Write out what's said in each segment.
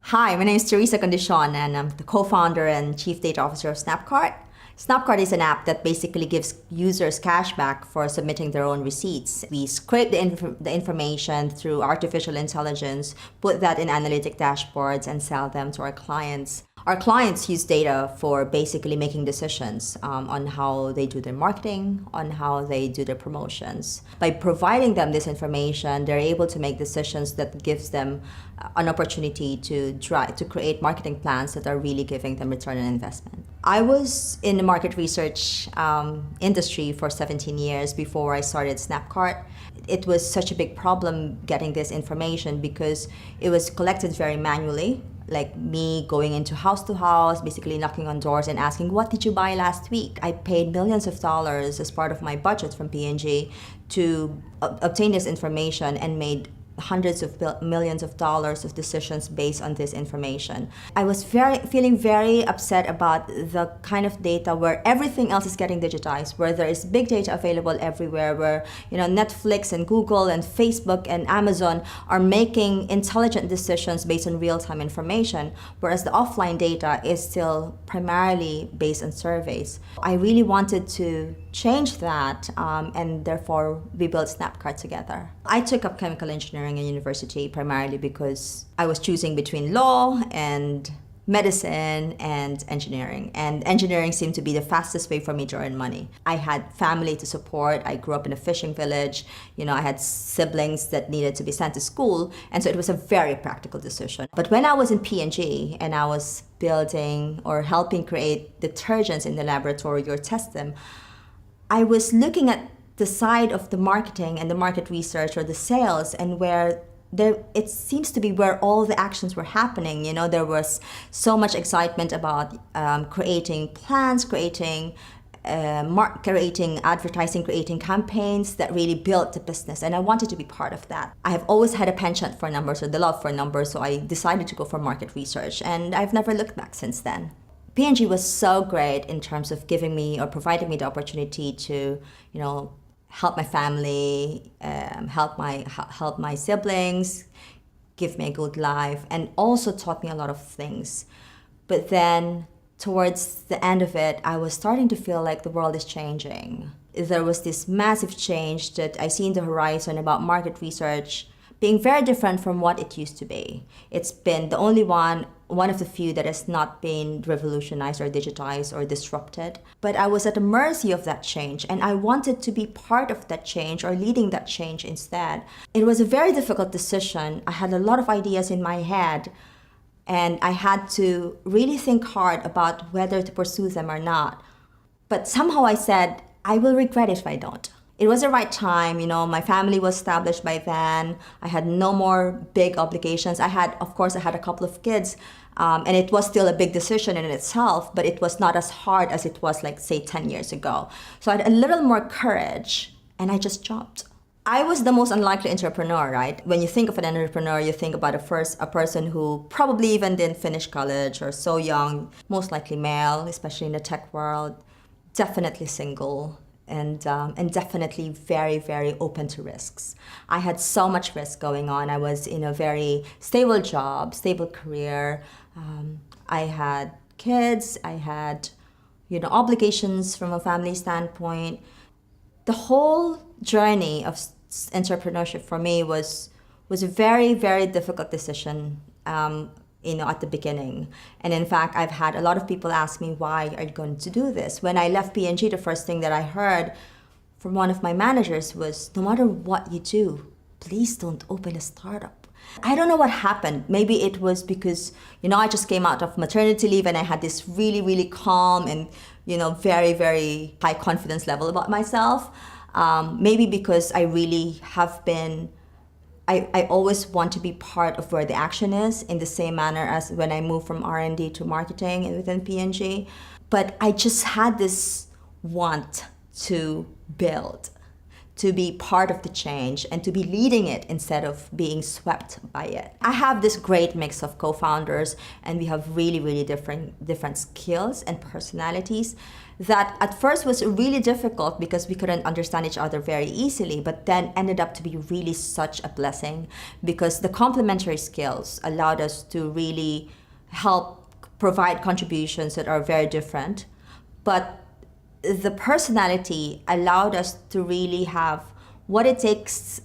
Hi, my name is Teresa Condicion, and I'm the co-founder and chief data officer of Snapcart. Snapcart is an app that basically gives users cashback for submitting their own receipts. We scrape the information through artificial intelligence, put that in analytic dashboards, and sell them to our clients. Our clients use data for basically making decisions on how they do their marketing, on how they do their promotions. By providing them this information, they're able to make decisions that gives them an opportunity to create marketing plans that are really giving them return on investment. I was in the market research industry for 17 years before I started Snapcart. It was such a big problem getting this information because it was collected very manually. Like me going into house to house, basically knocking on doors and asking, what did you buy last week? I paid millions of dollars as part of my budget from P&G to obtain this information and made hundreds of millions of dollars of decisions based on this information. I was feeling very upset about the kind of data where everything else is getting digitized, where there is big data available everywhere, where Netflix and Google and Facebook and Amazon are making intelligent decisions based on real-time information, whereas the offline data is still primarily based on surveys. I really wanted to change that, and therefore we built Snapcart together. I took up chemical engineering in university primarily because I was choosing between law and medicine and engineering seemed to be the fastest way for me to earn money. I had family to support. I grew up in a fishing village. I had siblings that needed to be sent to school, and so it was a very practical decision. But when I was in P&G and I was building or helping create detergents in the laboratory or test them, I was looking at the side of the marketing and the market research or the sales, and it seems to be where all the actions were happening. There was so much excitement about creating plans, creating advertising, creating campaigns that really built the business, and I wanted to be part of that. I have always had a penchant for numbers or the love for numbers, so I decided to go for market research, and I've never looked back since then. P&G was so great in terms of giving me or providing me the opportunity to, help my family, help my siblings, give me a good life, and also taught me a lot of things. But then towards the end of it, I was starting to feel like the world is changing. There was this massive change that I see in the horizon about market research being very different from what it used to be. It's been the only one of the few that has not been revolutionized or digitized or disrupted. But I was at the mercy of that change, and I wanted to be part of that change or leading that change instead. It was a very difficult decision. I had a lot of ideas in my head, and I had to really think hard about whether to pursue them or not. But somehow I said, I will regret it if I don't. It was the right time, my family was established by then. I had no more big obligations. Of course, I had a couple of kids, and it was still a big decision in itself, but it was not as hard as it was, like, say, 10 years ago. So I had a little more courage, and I just jumped. I was the most unlikely entrepreneur, right? When you think of an entrepreneur, you think about a person who probably even didn't finish college or so young, most likely male, especially in the tech world, definitely single. And definitely very, very open to risks. I had so much risk going on. I was in a very stable job, stable career. I had kids. I had, obligations from a family standpoint. The whole journey of entrepreneurship for me was a very, very difficult decision. At the beginning. And in fact, I've had a lot of people ask me, why are you going to do this? When I left P&G, the first thing that I heard from one of my managers was, no matter what you do, please don't open a startup. I don't know what happened. Maybe it was because, I just came out of maternity leave and I had this really, really calm and, very, very high confidence level about myself. Maybe because I really have been I always want to be part of where the action is, in the same manner as when I moved from R&D to marketing within P&G. But I just had this want to build, to be part of the change and to be leading it instead of being swept by it. I have this great mix of co-founders, and we have really, really different skills and personalities that at first was really difficult because we couldn't understand each other very easily, but then ended up to be really such a blessing because the complementary skills allowed us to really help provide contributions that are very different. But the personality allowed us to really have what it takes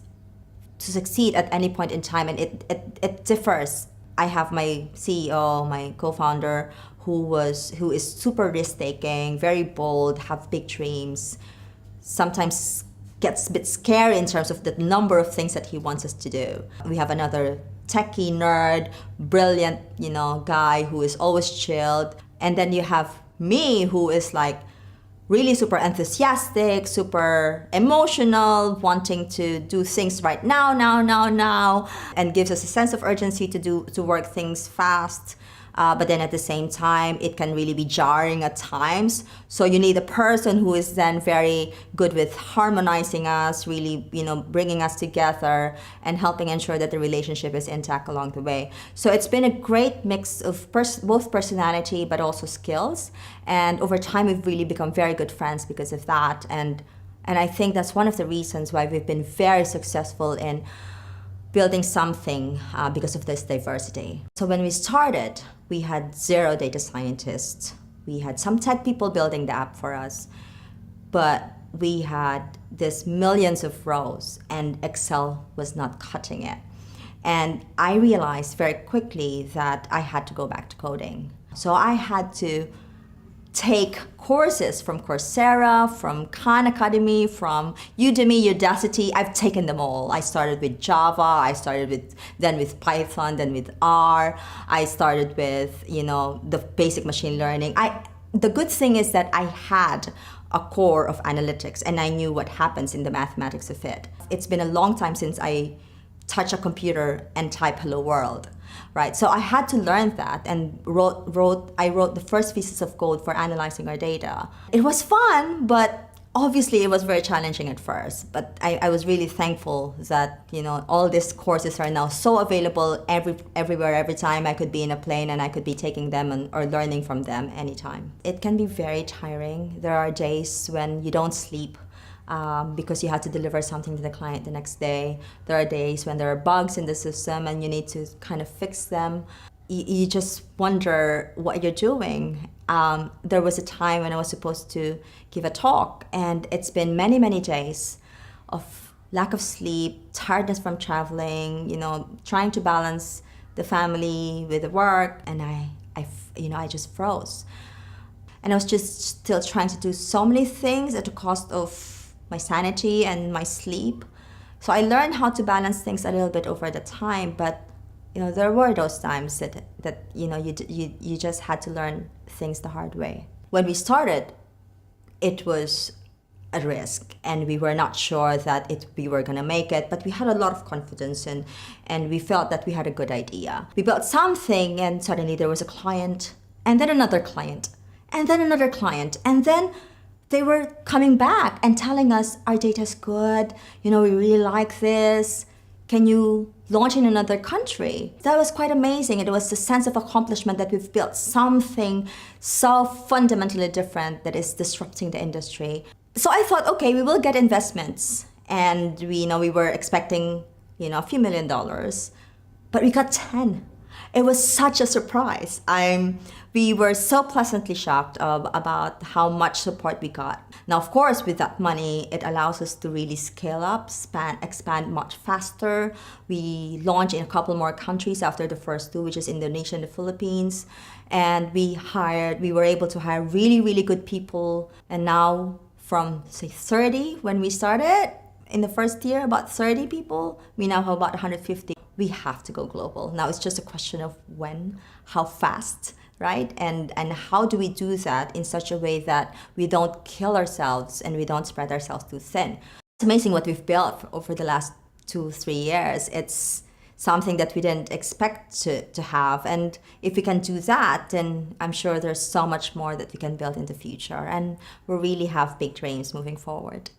to succeed at any point in time, and it differs. I have my CEO, my co-founder, who is super risk-taking, very bold, have big dreams, sometimes gets a bit scary in terms of the number of things that he wants us to do. We have another techie nerd, brilliant, guy who is always chilled. And then you have me, who is like really super enthusiastic, super emotional, wanting to do things right now, and gives us a sense of urgency to work things fast. But then at the same time, it can really be jarring at times. So you need a person who is then very good with harmonizing us, really, bringing us together and helping ensure that the relationship is intact along the way. So it's been a great mix of both personality, but also skills. And over time, we've really become very good friends because of that. And I think that's one of the reasons why we've been very successful in building something because of this diversity. So when we started, we had 0 data scientists. We had some tech people building the app for us, but we had this millions of rows and Excel was not cutting it. And I realized very quickly that I had to go back to coding. So I had to take courses from Coursera, from Khan Academy, from Udemy, Udacity. I've taken them all. I started with Java, then with Python, then with R. I started with, the basic machine learning. The good thing is that I had a core of analytics and I knew what happens in the mathematics of it. It's been a long time since I touch a computer and type hello world. Right, so I had to learn that and I wrote the first pieces of code for analyzing our data. It was fun, but obviously it was very challenging at first. But I was really thankful that all these courses are now so available everywhere, every time. I could be in a plane and I could be taking them or learning from them anytime. It can be very tiring. There are days when you don't sleep. Because you have to deliver something to the client the next day. There are days when there are bugs in the system and you need to kind of fix them. You just wonder what you're doing. There was a time when I was supposed to give a talk, and it's been many, many days of lack of sleep, tiredness from traveling, trying to balance the family with the work, and I just froze. And I was just still trying to do so many things at the cost of my sanity and my sleep. So I learned how to balance things a little bit over the time, but there were those times that you just had to learn things the hard way. When we started, it was a risk and we were not sure that we were gonna make it, but we had a lot of confidence and we felt that we had a good idea. We built something and suddenly there was a client, and then another client, and then another client, and then they were coming back and telling us our data's good, we really like this. Can you launch in another country? That was quite amazing. It was the sense of accomplishment that we've built something so fundamentally different that is disrupting the industry. So I thought, okay, we will get investments. And we were expecting, a few $1 million, but we got 10. It was such a surprise. We were so pleasantly shocked about how much support we got. Now, of course, with that money, it allows us to really scale up, expand much faster. We launched in a couple more countries after the first 2, which is Indonesia and the Philippines. And we were able to hire really, really good people. And now from, say, 30 when we started, in the first year, about 30 people, we now have about 150. We have to go global. Now it's just a question of when, how fast, right? And how do we do that in such a way that we don't kill ourselves and we don't spread ourselves too thin. It's amazing what we've built over the last 2-3 years. It's something that we didn't expect to have. And if we can do that, then I'm sure there's so much more that we can build in the future. And we really have big dreams moving forward.